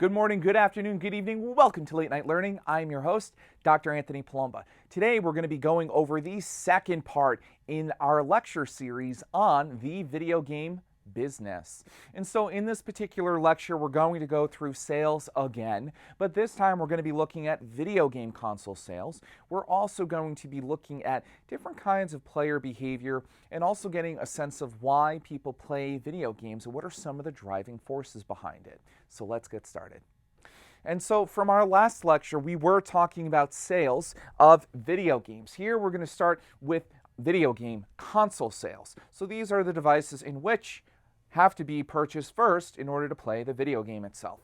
Good morning, good afternoon, good evening. Welcome to Late Night Learning. I'm your host, Dr. Anthony Palumba. Today we're going to be going over the second part in our lecture series on the video game business. And so in this particular lecture, we're going to go through sales again, but this time we're going to be looking at video game console sales. We're also going to be looking at different kinds of player behavior and also getting a sense of why people play video games and what are some of the driving forces behind it. So let's get started. And so from our last lecture, we were talking about sales of video games. Here we're going to start with video game console sales. So these are the devices in which have to be purchased first in order to play the video game itself.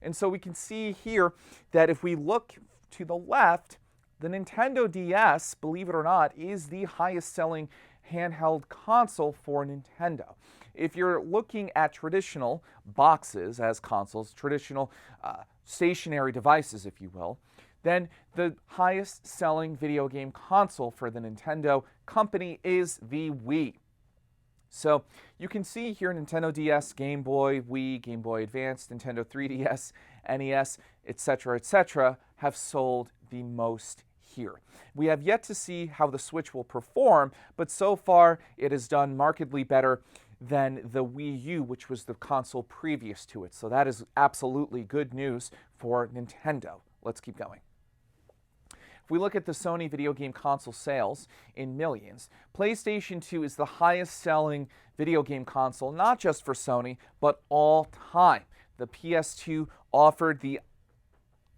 And so we can see here that if we look to the left, the Nintendo DS, believe it or not, is the highest selling handheld console for Nintendo. If you're looking at traditional boxes as consoles, traditional stationary devices, if you will, then the highest selling video game console for the Nintendo company is the Wii. So you can see here Nintendo DS, Game Boy, Wii, Game Boy Advance, Nintendo 3DS, NES, etc., have sold the most here. We have yet to see how the Switch will perform, but so far it has done markedly better than the Wii U, which was the console previous to it. So that is absolutely good news for Nintendo. Let's keep going. If we look at the Sony video game console sales in millions, PlayStation 2 is the highest selling video game console, not just for Sony, but all time. The PS2 offered the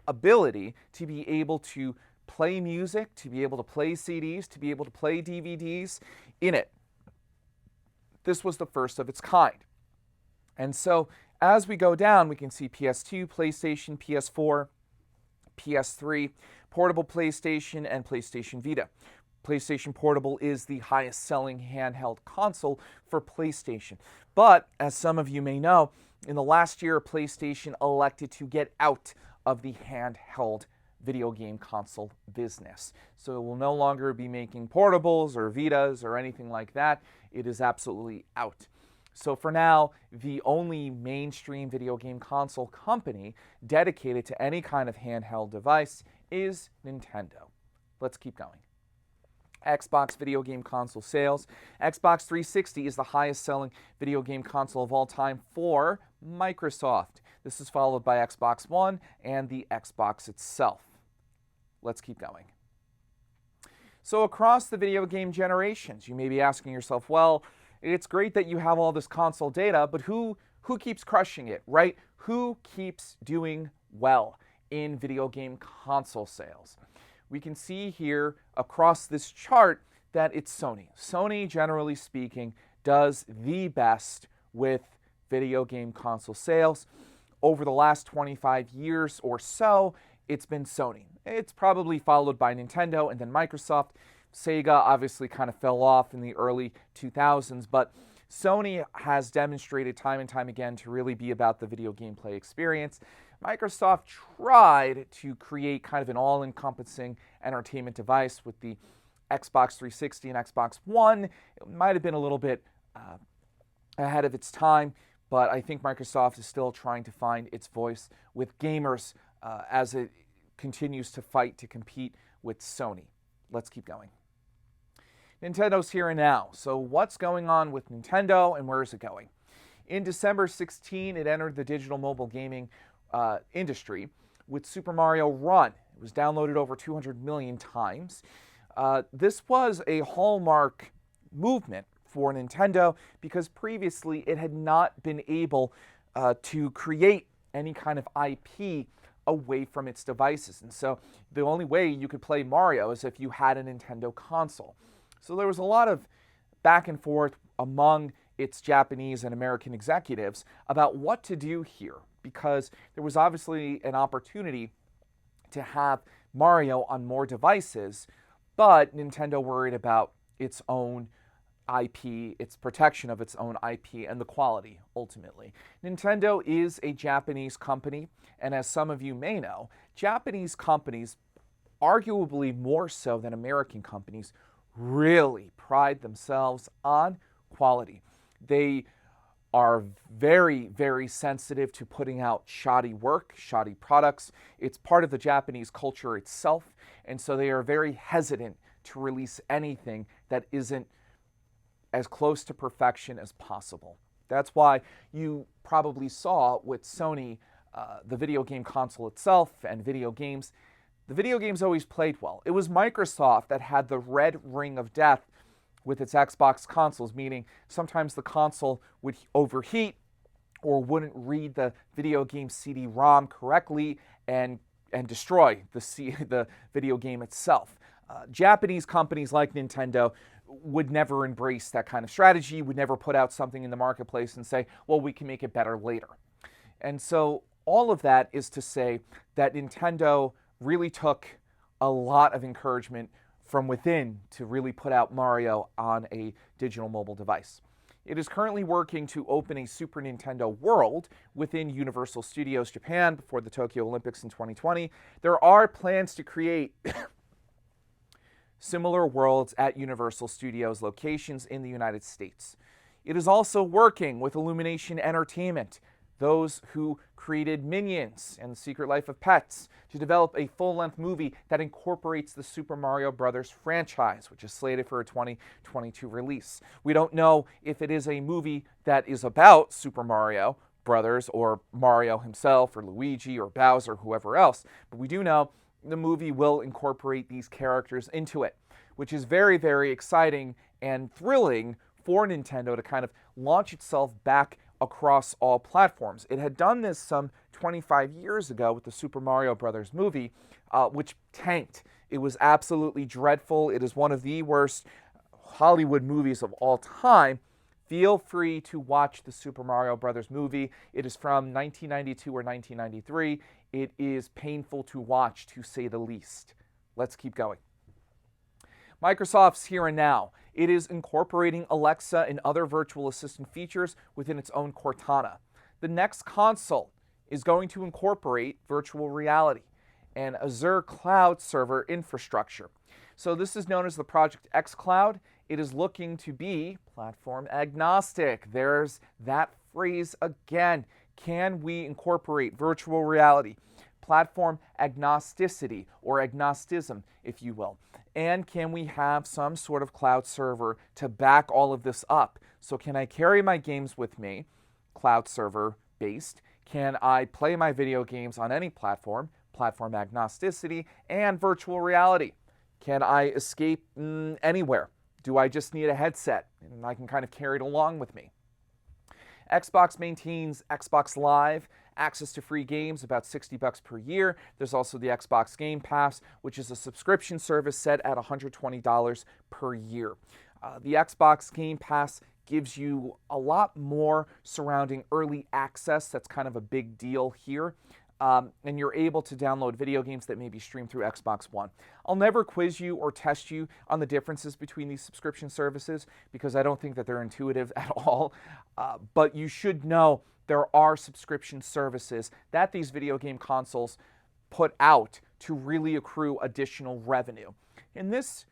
ability to be able to play music, to be able to play CDs, to be able to play DVDs in it. This was the first of its kind. And so as we go down, we can see PS2, PlayStation, PS4, PS3, portable PlayStation, and PlayStation Vita. PlayStation Portable is the highest selling handheld console for PlayStation. But as some of you may know, in the last year, PlayStation elected to get out of the handheld video game console business. So it will no longer be making portables or Vitas or anything like that. It is absolutely out. So for now, the only mainstream video game console company dedicated to any kind of handheld device is Nintendo. Let's keep going. Xbox video game console sales. Xbox 360 is the highest selling video game console of all time for Microsoft. This is followed by Xbox One and the Xbox itself. Let's keep going. So across the video game generations, you may be asking yourself, well, it's great that you have all this console data, but who keeps crushing it, right? Who keeps doing well in video game console sales? We can see here across this chart that it's Sony. Sony, generally speaking, does the best with video game console sales. Over the last 25 years or so, it's been Sony. It's probably followed by Nintendo and then Microsoft. Sega obviously kind of fell off in the early 2000s, but Sony has demonstrated time and time again to really be about the video gameplay experience. Microsoft tried to create kind of an all-encompassing entertainment device with the Xbox 360 and Xbox One. It might have been a little bit ahead of its time, but I think Microsoft is still trying to find its voice with gamers as it continues to fight to compete with Sony. Let's keep going. Nintendo's here and now. So what's going on with Nintendo and where is it going? In December 16, it entered the digital mobile gaming industry with Super Mario Run. It was downloaded over 200 million times. This was a hallmark movement for Nintendo because previously it had not been able to create any kind of IP away from its devices. And so the only way you could play Mario is if you had a Nintendo console. So there was a lot of back and forth among its Japanese and American executives about what to do here, because there was obviously an opportunity to have Mario on more devices, but Nintendo worried about its own IP, its protection of its own IP, and the quality, ultimately. Nintendo is a Japanese company, and as some of you may know, Japanese companies, arguably more so than American companies, really pride themselves on quality. They are very, very sensitive to putting out shoddy work, shoddy products. It's part of the Japanese culture itself, and so they are very hesitant to release anything that isn't as close to perfection as possible. That's why you probably saw with Sony, the video game console itself and video games, the video games always played well. It was Microsoft that had the red ring of death with its Xbox consoles, meaning sometimes the console would overheat or wouldn't read the video game CD-ROM correctly and destroy the video game itself. Japanese companies like Nintendo would never embrace that kind of strategy, would never put out something in the marketplace and say, well, we can make it better later. And so all of that is to say that Nintendo really took a lot of encouragement from within to really put out Mario on a digital mobile device. It is currently working to open a Super Nintendo World within Universal Studios Japan before the Tokyo Olympics in 2020. There are plans to create similar worlds at Universal Studios locations in the United States. It is also working with Illumination Entertainment, those who created Minions and The Secret Life of Pets, to develop a full-length movie that incorporates the Super Mario Bros. Franchise, which is slated for a 2022 release. We don't know if it is a movie that is about Super Mario Brothers or Mario himself or Luigi or Bowser or whoever else, but we do know the movie will incorporate these characters into it, which is very, very exciting and thrilling for Nintendo to kind of launch itself back across all platforms. It had done this some 25 years ago with the Super Mario Brothers movie, which tanked. It was absolutely dreadful. It is one of the worst Hollywood movies of all time. Feel free to watch the Super Mario Brothers movie. It is from 1992 or 1993. It is painful to watch, to say the least. Let's keep going. Microsoft's Here and Now. It is incorporating Alexa and other virtual assistant features within its own Cortana. The next console is going to incorporate virtual reality and Azure cloud server infrastructure. So this is known as the Project X Cloud. It is looking to be platform agnostic. There's that phrase again. Can we incorporate virtual reality, platform agnosticity, or agnosticism, if you will? And can we have some sort of cloud server to back all of this up? So can I carry my games with me, cloud server based? Can I play my video games on any platform, platform agnosticity, and virtual reality? Can I escape anywhere? Do I just need a headset and I can kind of carry it along with me? Xbox maintains Xbox Live, access to free games, about $60 per year. There's also the Xbox Game Pass, which is a subscription service set at $120 per year. The Xbox Game Pass gives you a lot more surrounding early access. That's kind of a big deal here. And you're able to download video games that may be streamed through Xbox One. I'll never quiz you or test you on the differences between these subscription services because I don't think that they're intuitive at all. But you should know there are subscription services that these video game consoles put out to really accrue additional revenue. And this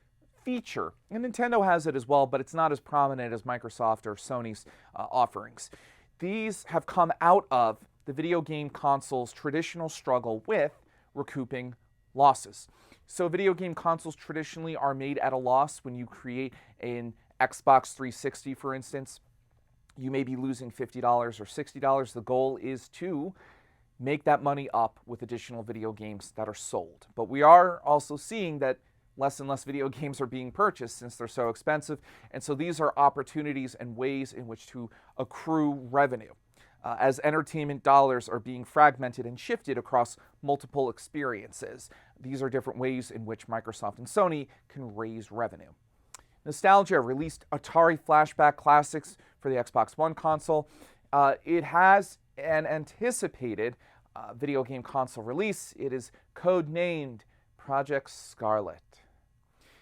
feature, and Nintendo has it as well, but it's not as prominent as Microsoft or Sony's offerings. These have come out of the video game console's traditional struggle with recouping losses. So video game consoles traditionally are made at a loss when you create an Xbox 360, for instance. You may be losing $50 or $60. The goal is to make that money up with additional video games that are sold. But we are also seeing that less and less video games are being purchased since they're so expensive. And so these are opportunities and ways in which to accrue revenue. As entertainment dollars are being fragmented and shifted across multiple experiences. These are different ways in which Microsoft and Sony can raise revenue. Nostalgia released Atari Flashback Classics for the Xbox One console. It has an anticipated video game console release. It is codenamed Project Scarlet.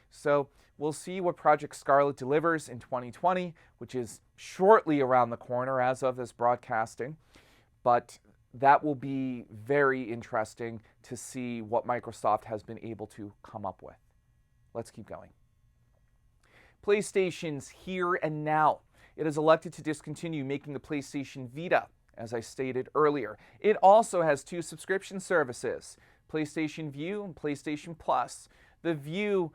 So we'll see what Project Scarlet delivers in 2020, which is shortly around the corner as of this broadcasting. But that will be very interesting to see what Microsoft has been able to come up with. Let's keep going. PlayStation's Here and Now. it has elected to discontinue making the PlayStation Vita, as I stated earlier. It also has two subscription services, PlayStation Vue and PlayStation Plus. The Vue,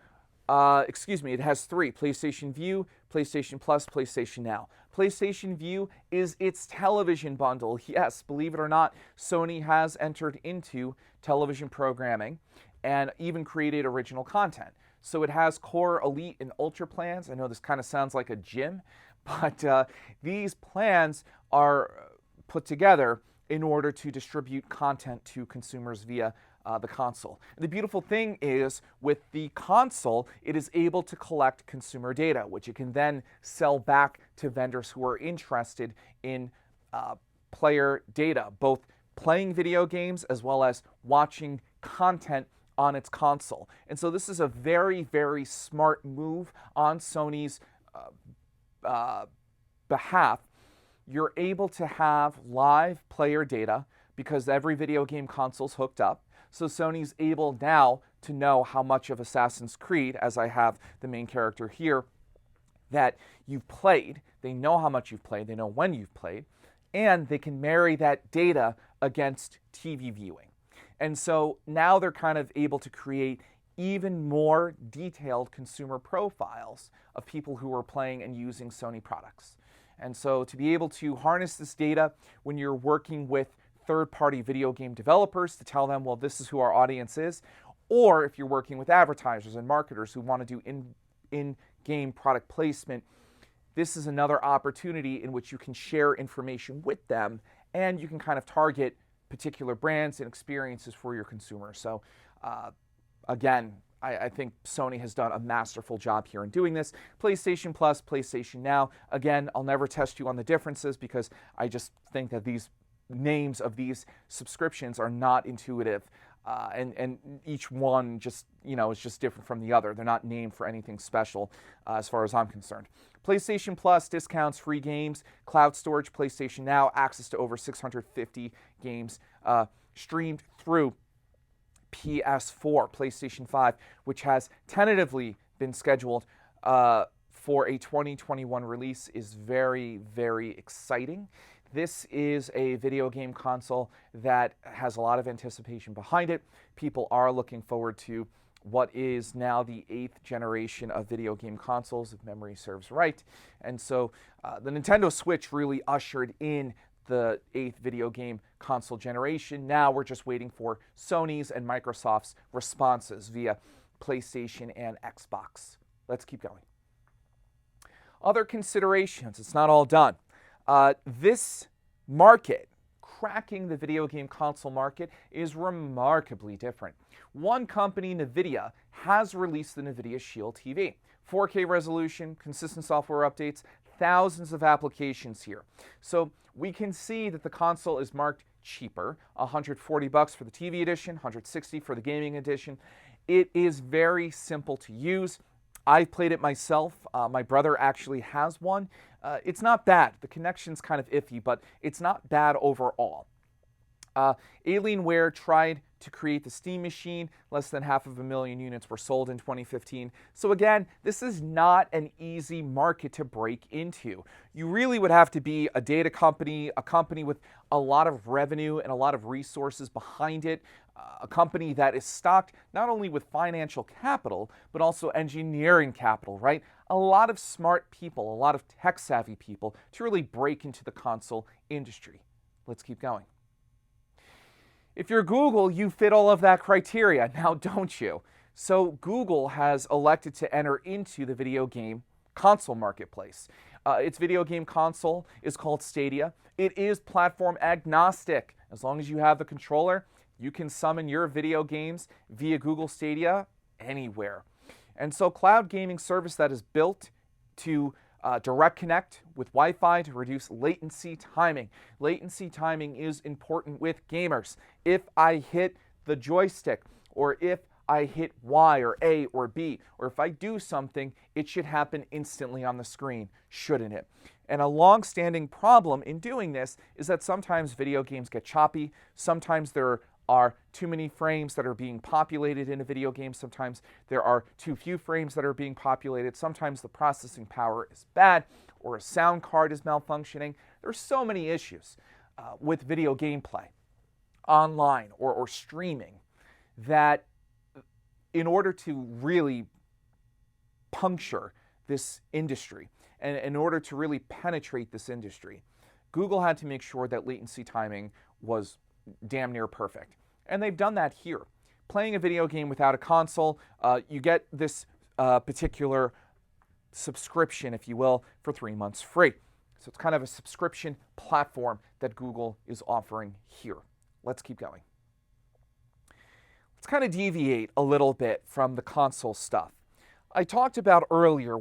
it has three, PlayStation Vue, PlayStation Plus, PlayStation Now. PlayStation Vue is its television bundle. Yes, believe it or not, Sony has entered into television programming and even created original content. So it has core, elite, and ultra plans. I know this kind of sounds like a gym, but these plans are put together in order to distribute content to consumers via the console. And the beautiful thing is, with the console, it is able to collect consumer data, which it can then sell back to vendors who are interested in player data, both playing video games as well as watching content on its console. And so this is a very, very smart move on Sony's behalf. You're able to have live player data because every video game console is hooked up. So Sony's able now to know how much of Assassin's Creed, as I have the main character here, that you've played. They know how much you've played. They know when you've played. And they can marry that data against TV viewing. And so now they're kind of able to create even more detailed consumer profiles of people who are playing and using Sony products. And so to be able to harness this data when you're working with third-party video game developers to tell them, well, this is who our audience is, or if you're working with advertisers and marketers who want to do in-game product placement, this is another opportunity in which you can share information with them and you can kind of target particular brands and experiences for your consumers. So again, I think Sony has done a masterful job here in doing this. PlayStation Plus, PlayStation Now. Again, I'll never test you on the differences because I just think that these names of these subscriptions are not intuitive, and each one just, is just different from the other. They're not named for anything special as far as I'm concerned. PlayStation Plus, discounts, free games, cloud storage, PlayStation Now, access to over 650 games streamed through PS4, PlayStation 5, which has tentatively been scheduled for a 2021 release, is very, very exciting. This is a video game console that has a lot of anticipation behind it. People are looking forward to what is now the 8th generation of video game consoles, if memory serves right. And so the Nintendo Switch really ushered in the 8th video game console generation. Now we're just waiting for Sony's and Microsoft's responses via PlayStation and Xbox. Let's keep going. Other considerations, it's not all done. This market, cracking the video game console market, is remarkably different. One company, NVIDIA, has released the NVIDIA Shield TV. 4K resolution, consistent software updates, thousands of applications here. So we can see that the console is marked cheaper, $140 for the TV edition, $160 for the gaming edition. It is very simple to use. I've played it myself. My brother actually has one. It's not bad. The connection's kind of iffy, but it's not bad overall. Alienware tried to create the Steam Machine. Less than 500,000 units were sold in 2015. So again, this is not an easy market to break into. You really would have to be a data company, a company with a lot of revenue and a lot of resources behind it, a company that is stocked not only with financial capital, but also engineering capital, right? A lot of smart people, a lot of tech-savvy people to really break into the console industry. Let's keep going. If you're Google, you fit all of that criteria, now don't you? So Google has elected to enter into the video game console marketplace. Its video game console is called Stadia. It is platform agnostic. As long as you have the controller, you can summon your video games via Google Stadia anywhere. And so cloud gaming service that is built to direct connect with Wi-Fi to reduce latency timing. Latency timing is important with gamers. If I hit the joystick, or if I hit Y or A or B, or if I do something, it should happen instantly on the screen, shouldn't it? And a long-standing problem in doing this is that sometimes video games get choppy, sometimes there are are too many frames that are being populated in a video game. Sometimes there are too few frames that are being populated. Sometimes the processing power is bad or a sound card is malfunctioning. There's so many issues with video gameplay online or streaming that in order to really puncture this industry and in order to really penetrate this industry, Google had to make sure that latency timing was damn near perfect. And they've done that here. Playing a video game without a console, you get this particular subscription, if you will, for 3 months free. So it's kind of a subscription platform that Google is offering here. Let's keep going. Let's kind of deviate a little bit from the console stuff. I talked about earlier,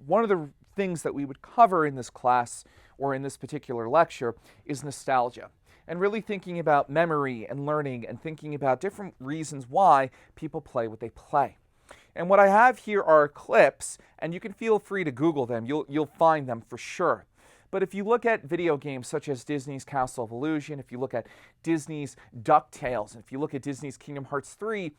one of the things that we would cover in this class or in this particular lecture is nostalgia, and really thinking about memory and learning and thinking about different reasons why people play what they play. And what I have here are clips, and you can feel free to Google them. You'll find them for sure. But if you look at video games such as Disney's Castle of Illusion, if you look at Disney's DuckTales, and if you look at Disney's Kingdom Hearts 3,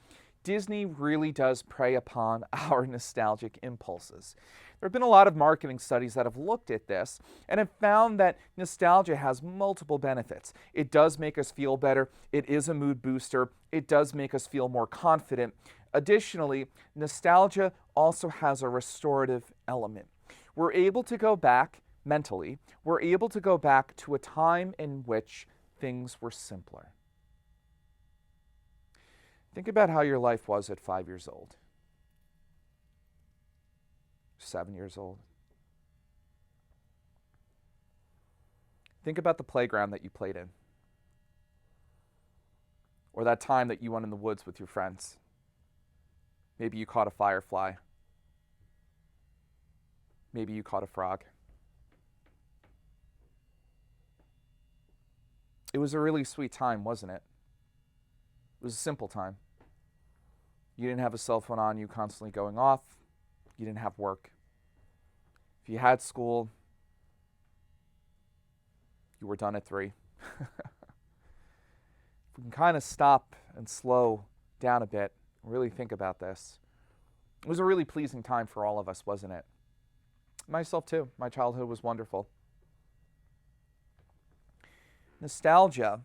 Disney really does prey upon our nostalgic impulses. There have been a lot of marketing studies that have looked at this and have found that nostalgia has multiple benefits. It does make us feel better. It is a mood booster. It does make us feel more confident. Additionally, nostalgia also has a restorative element. We're able to go back mentally. We're able to go back to a time in which things were simpler. Think about how your life was at 5 years old, 7 years old. Think about the playground that you played in, or that time that you went in the woods with your friends. Maybe you caught a firefly. Maybe you caught a frog. It was a really sweet time, wasn't it? It was a simple time. You didn't have a cell phone on you constantly going off. You didn't have work. If you had school, you were done at 3. If we can kind of stop and slow down a bit, really think about this. It was a really pleasing time for all of us, wasn't it? Myself too. My childhood was wonderful. Nostalgia,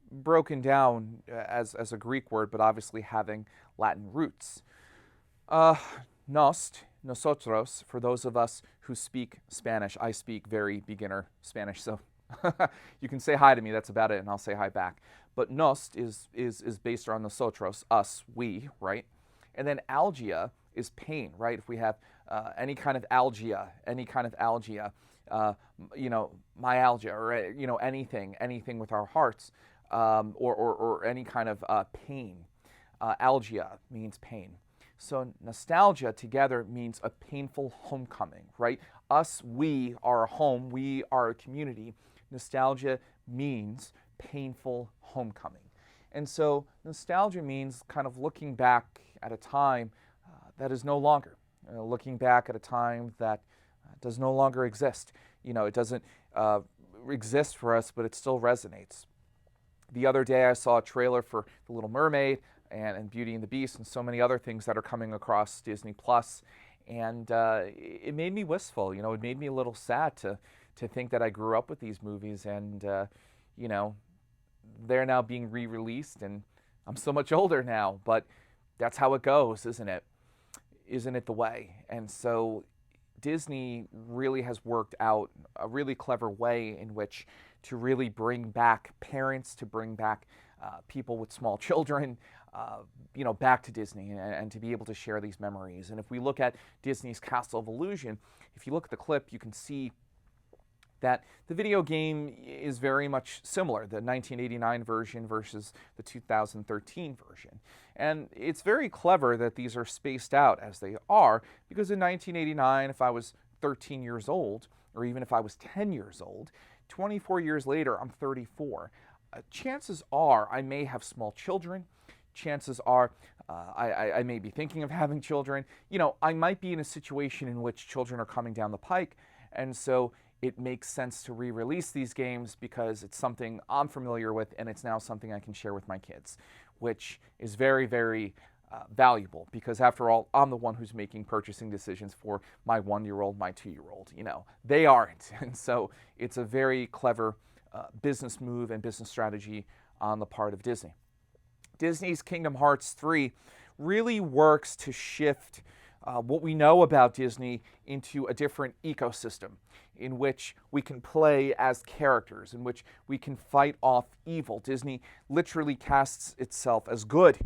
broken down as a Greek word, but obviously having Latin roots. Nosotros, for those of us who speak Spanish. I speak very beginner Spanish, so you can say hi to me, that's about it, and I'll say hi back. But nost is based on nosotros, us, we, right? And then algia is pain, right? If we have any kind of algia, myalgia, or anything with our hearts, or any kind of pain. Algia means pain. So nostalgia together means a painful homecoming, right? Us, we are a home, we are a community. Nostalgia means painful homecoming. And so nostalgia means kind of looking back at a time that is no longer, looking back at a time that does no longer exist. It doesn't exist for us, but it still resonates. The other day I saw a trailer for The Little Mermaid and Beauty and the Beast and so many other things that are coming across Disney Plus, and it made me wistful. It made me a little sad to think that I grew up with these movies, and they're now being re-released, and I'm so much older now, but that's how it goes, isn't it? Isn't it the way? And so Disney really has worked out a really clever way in which to really bring back parents, to bring back people with small children, back to Disney and to be able to share these memories. And if we look at Disney's Castle of Illusion, if you look at the clip, you can see that the video game is very much similar, the 1989 version versus the 2013 version. And it's very clever that these are spaced out as they are, because in 1989, if I was 13 years old, or even if I was 10 years old, 24 years later, I'm 34. Chances are I may have small children. Chances are I may be thinking of having children. I might be in a situation in which children are coming down the pike. And so it makes sense to re-release these games because it's something I'm familiar with and it's now something I can share with my kids, which is very, very valuable because after all, I'm the one who's making purchasing decisions for my 1-year-old, my 2-year-old. They aren't. And so it's a very clever business move and business strategy on the part of Disney. Disney's Kingdom Hearts 3 really works to shift what we know about Disney into a different ecosystem in which we can play as characters, in which we can fight off evil. Disney literally casts itself as good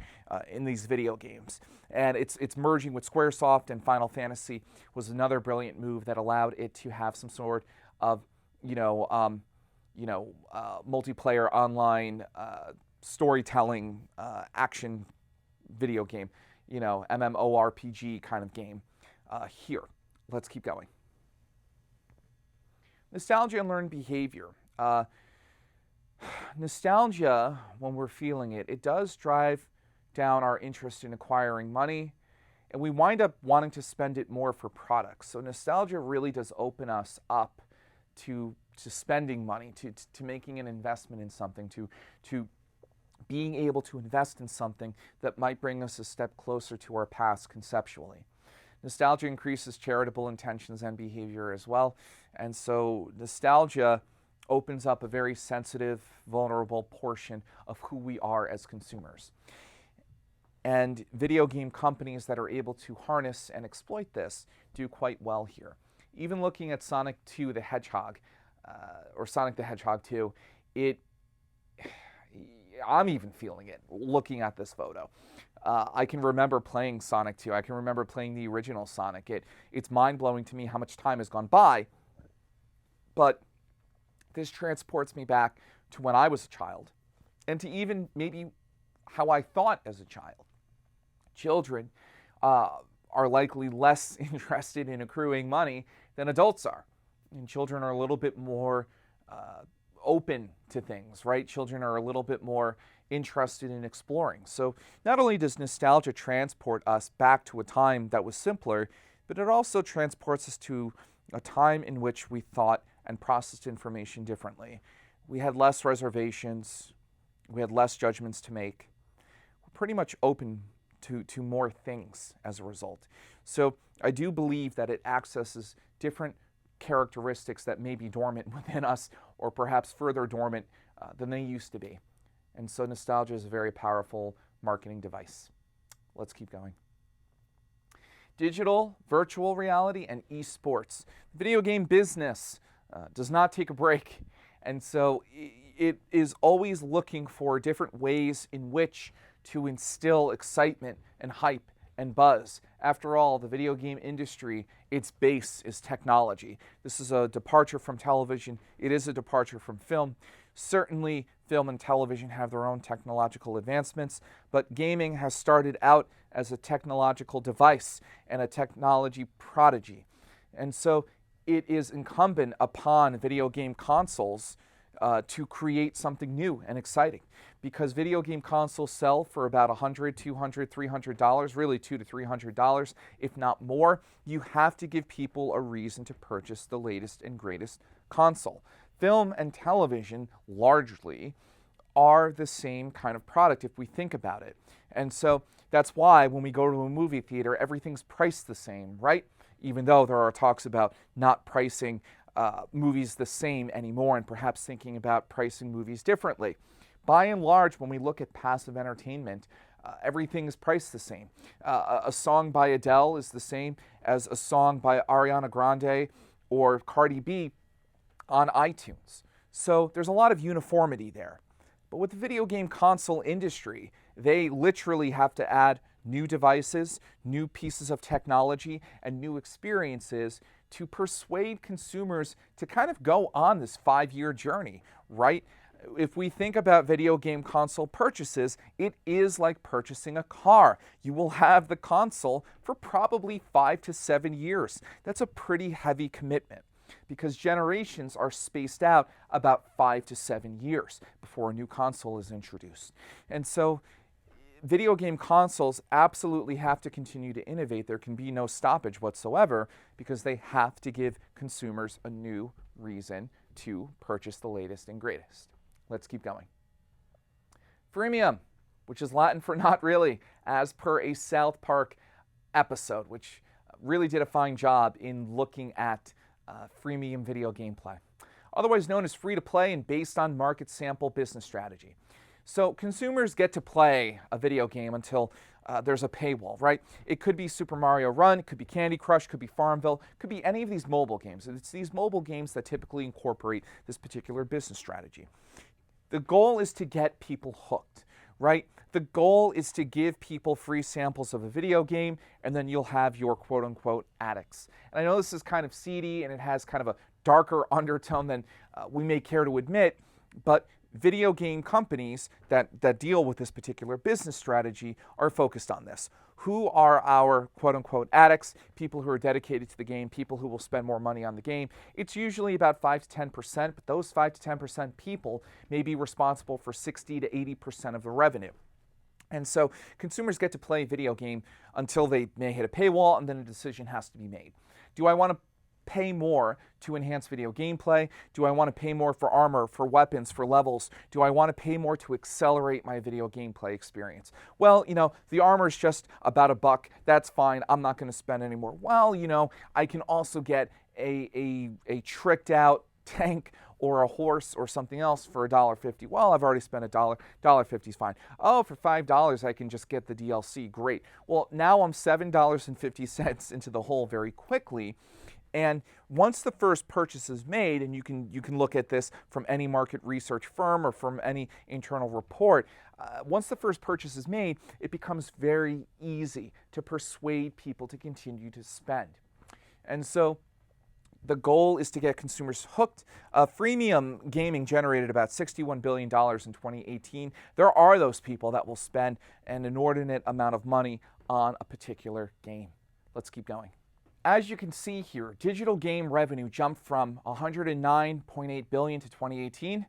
in these video games. And it's merging with Squaresoft, and Final Fantasy was another brilliant move that allowed it to have some sort of, multiplayer online storytelling action video game, MMORPG kind of game here. Let's keep going. Nostalgia and learned behavior. Nostalgia, when we're feeling it, it does drive down our interest in acquiring money, and we wind up wanting to spend it more for products. So nostalgia really does open us up to spending money, to making an investment in something, to being able to invest in something that might bring us a step closer to our past conceptually. Nostalgia increases charitable intentions and behavior as well. And so nostalgia opens up a very sensitive, vulnerable portion of who we are as consumers. And video game companies that are able to harness and exploit this do quite well here. Even looking at Sonic 2 the Hedgehog, or Sonic the Hedgehog 2, I'm even feeling it looking at this photo. I can remember playing Sonic 2. I can remember playing the original Sonic. It's mind-blowing to me how much time has gone by, but this transports me back to when I was a child and to even maybe how I thought as a child. Children are likely less interested in accruing money than adults are. And children are a little bit more open to things, right? Children are a little bit more interested in exploring. So not only does nostalgia transport us back to a time that was simpler, but it also transports us to a time in which we thought and processed information differently. We had less reservations, we had less judgments to make. We're pretty much open to more things as a result. So I do believe that it accesses different characteristics that may be dormant within us, or perhaps further dormant than they used to be. And so nostalgia is a very powerful marketing device. Let's keep going. Digital, virtual reality, and esports. Video game business does not take a break. And so it is always looking for different ways in which to instill excitement and hype and buzz. After all, the video game industry, its base is technology. This is a departure from television. It is a departure from film. Certainly, film and television have their own technological advancements, but gaming has started out as a technological device and a technology prodigy. And so it is incumbent upon video game consoles to create something new and exciting, because video game consoles sell for about $100, $200, $300, really $200 to $300, if not more. You have to give people a reason to purchase the latest and greatest console. Film and television largely are the same kind of product if we think about it. And so that's why when we go to a movie theater, everything's priced the same, right? Even though there are talks about not pricing movies the same anymore and perhaps thinking about pricing movies differently. By and large, when we look at passive entertainment, everything is priced the same. A song by Adele is the same as a song by Ariana Grande or Cardi B on iTunes. So there's a lot of uniformity there. But with the video game console industry, they literally have to add new devices, new pieces of technology, and new experiences to persuade consumers to kind of go on this 5-year journey, right? If we think about video game console purchases, it is like purchasing a car. You will have the console for probably 5 to 7 years. That's a pretty heavy commitment, because generations are spaced out about 5 to 7 years before a new console is introduced. And so video game consoles absolutely have to continue to innovate. There can be no stoppage whatsoever because they have to give consumers a new reason to purchase the latest and greatest. Let's keep going. Freemium, which is Latin for not really, as per a South Park episode, which really did a fine job in looking at freemium video gameplay. Otherwise known as free-to-play and based on market sample business strategy. So consumers get to play a video game until there's a paywall, right? It could be Super Mario Run, it could be Candy Crush, it could be Farmville, it could be any of these mobile games. And it's these mobile games that typically incorporate this particular business strategy. The goal is to get people hooked, right? The goal is to give people free samples of a video game, and then you'll have your quote-unquote addicts. And I know this is kind of seedy, and it has kind of a darker undertone than we may care to admit, but video game companies that deal with this particular business strategy are focused on this. Who are our quote-unquote addicts, people who are dedicated to the game, people who will spend more money on the game? It's usually about 5 to 10%, but those 5 to 10% people may be responsible for 60 to 80% of the revenue. And so consumers get to play a video game until they may hit a paywall, and then a decision has to be made. Do I want to pay more to enhance video gameplay? Do I want to pay more for armor, for weapons, for levels? Do I want to pay more to accelerate my video gameplay experience? Well, the armor is just about $1. That's fine. I'm not going to spend any more. Well, I can also get a tricked out tank or a horse or something else for $1.50. Well, I've already spent $1.50 is fine. Oh, for $5 I can just get the DLC. Great. Well, now I'm $7.50 into the hole very quickly. And once the first purchase is made, and you can look at this from any market research firm or from any internal report, once the first purchase is made, it becomes very easy to persuade people to continue to spend. And so the goal is to get consumers hooked. Freemium gaming generated about $61 billion in 2018. There are those people that will spend an inordinate amount of money on a particular game. Let's keep going. As you can see here, digital game revenue jumped from $109.8 billion to 2018,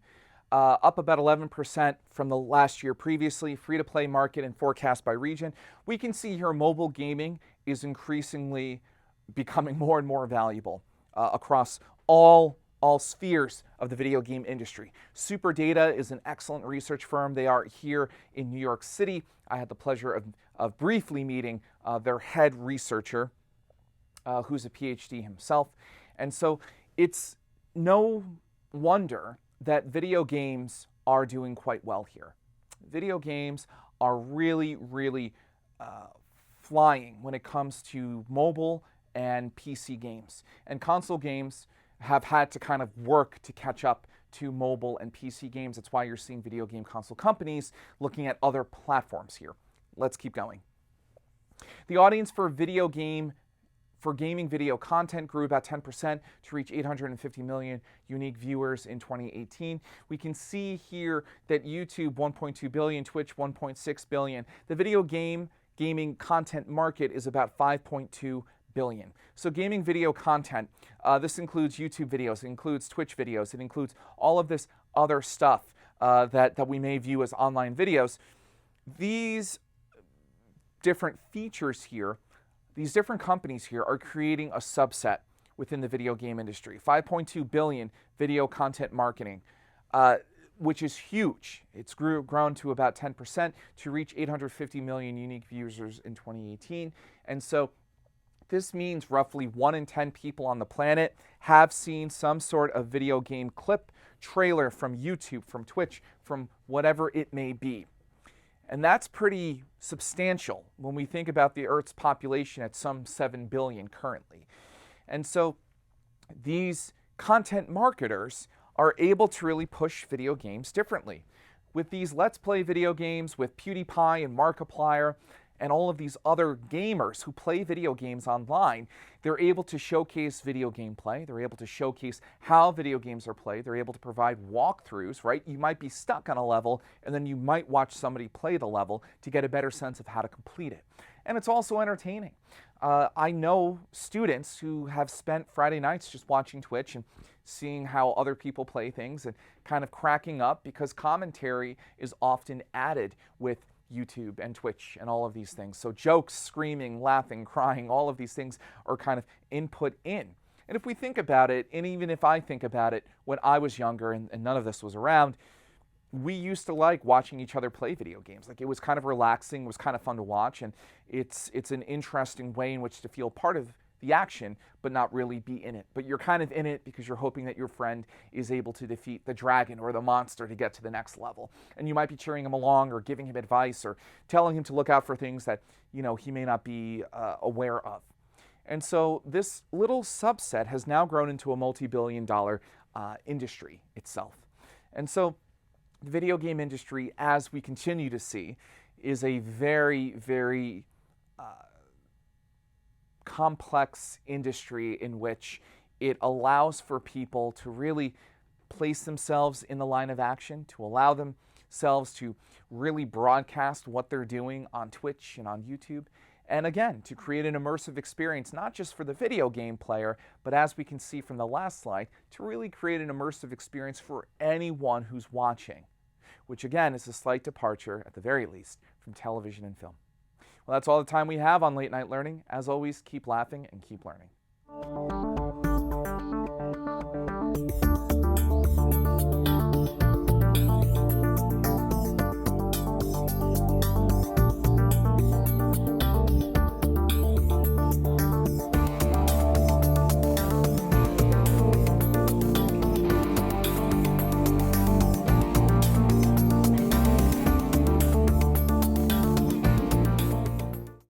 up about 11% from the last year previously. Free-to-play market and forecast by region. We can see here mobile gaming is increasingly becoming more and more valuable across all spheres of the video game industry. SuperData is an excellent research firm. They are here in New York City. I had the pleasure of briefly meeting their head researcher, who's a PhD himself. And so it's no wonder that video games are doing quite well here. Video games are really, really flying when it comes to mobile and PC games. And console games have had to kind of work to catch up to mobile and PC games. That's why you're seeing video game console companies looking at other platforms here. Let's keep going. The audience for gaming video content grew about 10% to reach 850 million unique viewers in 2018. We can see here that YouTube 1.2 billion, Twitch 1.6 billion. The video gaming content market is about 5.2 billion. So gaming video content, this includes YouTube videos, it includes Twitch videos, it includes all of this other stuff that we may view as online videos. These different features here, these different companies here are creating a subset within the video game industry. 5.2 billion video content marketing, which is huge. It's grown to about 10% to reach 850 million unique users in 2018. And so this means roughly 1 in 10 people on the planet have seen some sort of video game clip, trailer from YouTube, from Twitch, from whatever it may be. And that's pretty substantial when we think about the Earth's population at some 7 billion currently. And so these content marketers are able to really push video games differently. With these Let's Play video games, with PewDiePie and Markiplier, and all of these other gamers who play video games online, they're able to showcase video gameplay. They're able to showcase how video games are played. They're able to provide walkthroughs, right? You might be stuck on a level, and then you might watch somebody play the level to get a better sense of how to complete it. And it's also entertaining. I know students who have spent Friday nights just watching Twitch and seeing how other people play things and kind of cracking up because commentary is often added with YouTube and Twitch and all of these things. So jokes, screaming, laughing, crying, all of these things are kind of input in. And if we think about it, and even if I think about it, when I was younger and none of this was around, we used to like watching each other play video games. Like, it was kind of relaxing, it was kind of fun to watch, and it's an interesting way in which to feel part of the action, but not really be in it. But you're kind of in it because you're hoping that your friend is able to defeat the dragon or the monster to get to the next level. And you might be cheering him along or giving him advice or telling him to look out for things that, he may not be aware of. And so this little subset has now grown into a multi-billion-dollar industry itself. And so the video game industry, as we continue to see, is a very, very complex industry in which it allows for people to really place themselves in the line of action, to allow themselves to really broadcast what they're doing on Twitch and on YouTube. And again, to create an immersive experience, not just for the video game player, but as we can see from the last slide, to really create an immersive experience for anyone who's watching, which again is a slight departure, at the very least, from television and film. Well, that's all the time we have on Late Night Learning. As always, keep laughing and keep learning.